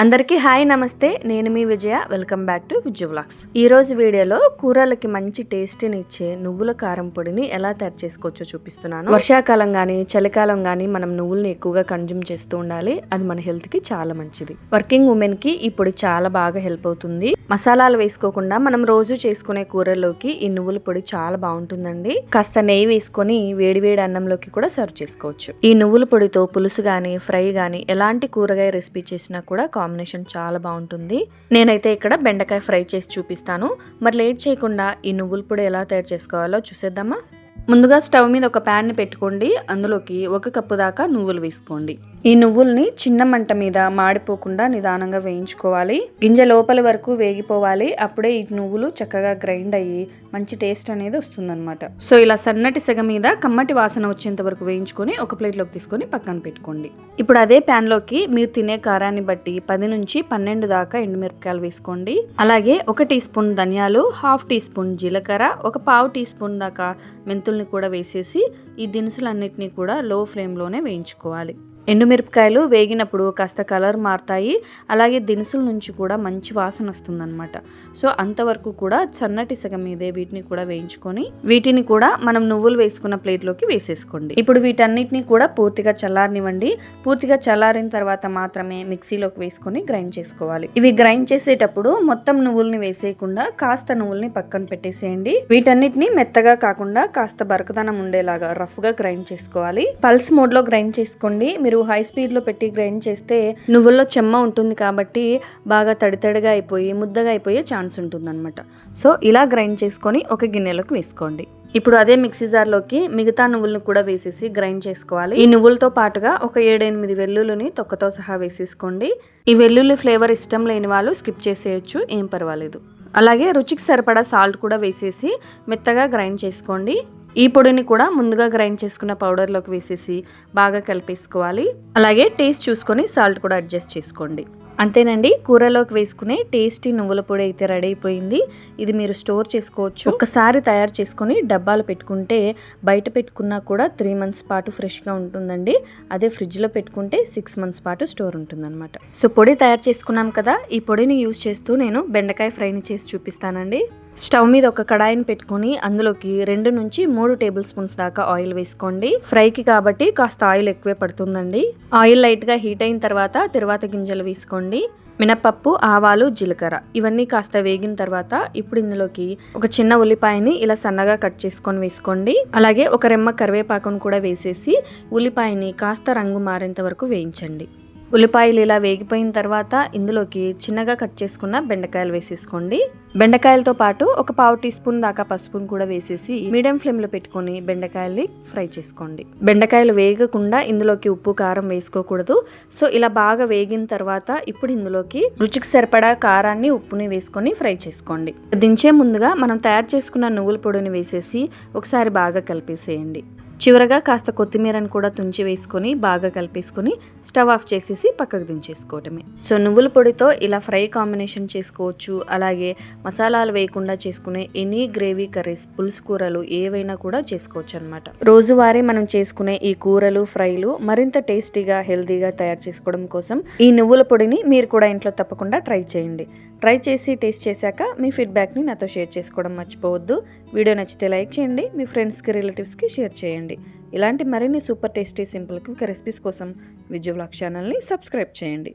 అందరికీ హాయ్ నమస్తే, నేను మీ Vijaya. Welcome back to Vijay vlogs. ఈ రోజు వీడియోలో కూరలకి మంచి టేస్ట్ని ఇచ్చే నువ్వుల కారం పొడిని ఎలా తయారు చేసుకోవచ్చో చూపిస్తున్నాను. వర్షాకాలం కానీ చలికాలం కానీ మనం నువ్వుల్ని ఎక్కువగా కన్జ్యూమ్ చేస్తూ ఉండాలి. అది మన హెల్త్ కి చాలా మంచిది. వర్కింగ్ ఉమెన్ కి ఈ పొడి చాలా బాగా హెల్ప్ అవుతుంది. మసాలాలు వేసుకోకుండా మనం రోజు చేసుకునే కూరల్లోకి ఈ నువ్వుల పొడి చాలా బాగుంటుందండి. కాస్త నెయ్యి వేసుకొని వేడివేడి అన్నంలోకి కూడా సర్వ్ చేసుకోవచ్చు. ఈ నువ్వుల పొడితో పులుసు గానీ ఫ్రై గానీ ఎలాంటి కూరగాయ రెసిపీ చేసినా కూడా కాంబినేషన్ చాలా బాగుంటుంది. నేనైతే ఇక్కడ బెండకాయ ఫ్రై చేసి చూపిస్తాను. మరి లేట్ చేయకుండా ఈ నువ్వుల పొడి ఎలా తయారు చేసుకోవాలో చూసేద్దామా. ముందుగా స్టవ్ మీద ఒక ప్యాన్ పెట్టుకోండి. అందులోకి 1 కప్పు దాకా నువ్వులు వేసుకోండి. ఈ నువ్వుల్ని చిన్న మంట మీద మాడిపోకుండా నిదానంగా వేయించుకోవాలి. గింజ లోపలి వరకు వేగిపోవాలి. అప్పుడే ఈ నువ్వులు చక్కగా గ్రైండ్ అయ్యి మంచి టేస్ట్ అనేది వస్తుందన్నమాట. సో ఇలా సన్నటి సెగ మీద కమ్మటి వాసన వచ్చేంత వరకు వేయించుకొని ఒక ప్లేట్లోకి తీసుకొని పక్కన పెట్టుకోండి. ఇప్పుడు అదే ప్యాన్ లోకి మీరు తినే కారాన్ని బట్టి 10 నుంచి 12 దాకా ఎండుమిరపకాయలు వేసుకోండి. అలాగే 1 టీ స్పూన్ ధనియాలు, 1/2 టీ స్పూన్ జీలకర్ర, 1/4 టీ స్పూన్ దాకా మెంతుల్ని కూడా వేసేసి ఈ దినుసులన్నిటినీ కూడా లో ఫ్లేమ్లోనే వేయించుకోవాలి. ఎండుమిరపకాయలు వేగినప్పుడు కాస్త కలర్ మారుతాయి. అలాగే దినుసుల నుంచి కూడా మంచి వాసన వస్తుందన్నమాట. సో అంతవరకు కూడా సన్నటి సగ మీదే వీటిని కూడా వేయించుకొని వీటిని కూడా మనం నువ్వులు వేసుకున్న ప్లేట్లోకి వేసేసుకోండి. ఇప్పుడు వీటన్నిటిని కూడా పూర్తిగా చల్లారనివ్వండి. పూర్తిగా చల్లారిన తర్వాత మాత్రమే మిక్సీలోకి వేసుకొని గ్రైండ్ చేసుకోవాలి. ఇవి గ్రైండ్ చేసేటప్పుడు మొత్తం నువ్వుల్ని వేసేయకుండా కాస్త నువ్వుల్ని పక్కన పెట్టేసేయండి. వీటన్నిటిని మెత్తగా కాకుండా కాస్త బరకదనం ఉండేలాగా రఫ్ గా గ్రైండ్ చేసుకోవాలి. పల్స్ మోడ్ లో గ్రైండ్ చేసుకోండి. మీరు హై స్పీడ్ లో పెట్టి గ్రైండ్ చేస్తే నువ్వుల్లో చెమ్మ ఉంటుంది కాబట్టి బాగా తడితడిగా అయిపోయి ముద్దగా అయిపోయే ఛాన్స్ ఉంటుందన్నమాట. సో ఇలా గ్రైండ్ చేసుకొని ఒక గిన్నెలోకి వేసుకోండి. ఇప్పుడు అదే మిక్సీ జార్లోకి మిగతా నువ్వులను కూడా వేసేసి గ్రైండ్ చేసుకోవాలి. ఈ నువ్వులతో పాటుగా ఒక 7-8 వెల్లుల్లిని తొక్కతో సహా వేసేసుకోండి. ఈ వెల్లుల్లి ఫ్లేవర్ ఇష్టం లేని వాళ్ళు స్కిప్ చేసేయచ్చు, ఏం పర్వాలేదు. అలాగే రుచికి సరిపడా సాల్ట్ కూడా వేసేసి మెత్తగా గ్రైండ్ చేసుకోండి. ఈ పొడిని కూడా ముందుగా గ్రైండ్ చేసుకున్న పౌడర్లోకి వేసేసి బాగా కలిపేసుకోవాలి. అలాగే టేస్ట్ చూసుకొని సాల్ట్ కూడా అడ్జస్ట్ చేసుకోండి. అంతేనండి, కూరలోకి వేసుకునే టేస్టీ నువ్వుల పొడి అయితే రెడీ అయిపోయింది. ఇది మీరు స్టోర్ చేసుకోవచ్చు. ఒక్కసారి తయారు చేసుకొని డబ్బాలు పెట్టుకుంటే బయట పెట్టుకున్నా కూడా 3 మంత్స్ పాటు ఫ్రెష్గా ఉంటుందండి. అదే ఫ్రిడ్జ్లో పెట్టుకుంటే 6 మంత్స్ పాటు స్టోర్ ఉంటుందన్నమాట. సో పొడి తయారు చేసుకున్నాం కదా, ఈ పొడిని యూజ్ చేస్తూ నేను బెండకాయ ఫ్రైని చేసి చూపిస్తానండి. స్టవ్ మీద ఒక కడాయిని పెట్టుకుని అందులోకి 2 నుంచి 3 టేబుల్ స్పూన్స్ దాకా ఆయిల్ వేసుకోండి. ఫ్రైకి కాబట్టి కాస్త ఆయిల్ ఎక్కువే పడుతుందండి. ఆయిల్ లైట్గా హీట్ అయిన తర్వాత గింజలు వేసుకోండి. మినపప్పు, ఆవాలు, జీలకర్ర ఇవన్నీ కాస్త వేగిన తర్వాత ఇప్పుడు ఇందులోకి ఒక చిన్న ఉల్లిపాయని ఇలా సన్నగా కట్ చేసుకొని వేసుకోండి. అలాగే ఒక రెమ్మ కరివేపాకును కూడా వేసేసి ఉల్లిపాయని కాస్త రంగు మారేంత వరకు వేయించండి. ఉల్లిపాయలు ఇలా వేగిపోయిన తర్వాత ఇందులోకి చిన్నగా కట్ చేసుకున్న బెండకాయలు వేసేసుకోండి. బెండకాయలతో పాటు ఒక 1/4 టీ స్పూన్ దాకా పసుపును కూడా వేసేసి మీడియం ఫ్లేమ్లో పెట్టుకొని బెండకాయల్ని ఫ్రై చేసుకోండి. బెండకాయలు వేగకుండా ఇందులోకి ఉప్పు కారం వేసుకోకూడదు. సో ఇలా బాగా వేగిన తర్వాత ఇప్పుడు ఇందులోకి రుచికి సరిపడా కారాన్ని ఉప్పుని వేసుకొని ఫ్రై చేసుకోండి. దించే ముందుగా మనం తయారు చేసుకున్న నువ్వుల పొడిని వేసేసి ఒకసారి బాగా కలిపేసేయండి. చివరగా కాస్త కొత్తిమీరను కూడా తుంచి వేసుకొని బాగా కలిపేసుకొని స్టవ్ ఆఫ్ చేసేసి పక్కకు దించేసుకోవటమే. సో నువ్వుల పొడితో ఇలా ఫ్రై కాంబినేషన్ చేసుకోవచ్చు. అలాగే మసాలాలు వేయకుండా చేసుకునే ఎనీ గ్రేవీ కర్రీస్, పులుసు కూరలు ఏవైనా కూడా చేసుకోవచ్చు అనమాట. రోజువారీ మనం చేసుకునే ఈ కూరలు ఫ్రైలు మరింత టేస్టీగా హెల్తీగా తయారు చేసుకోవడం కోసం ఈ నువ్వుల పొడిని మీరు కూడా ఇంట్లో తప్పకుండా ట్రై చేయండి. ట్రై చేసి టేస్ట్ చేశాక మీ ఫీడ్బ్యాక్ని నాతో షేర్ చేసుకోవడం మర్చిపోవద్దు. వీడియో నచ్చితే లైక్ చేయండి, మీ ఫ్రెండ్స్కి రిలేటివ్స్కి షేర్ చేయండి. ఇలాంటి మరిన్ని super tasty simple quick recipes కోసం విజయ్ వ్లాగ్స్ ఛానల్ని సబ్స్క్రైబ్ చేయండి.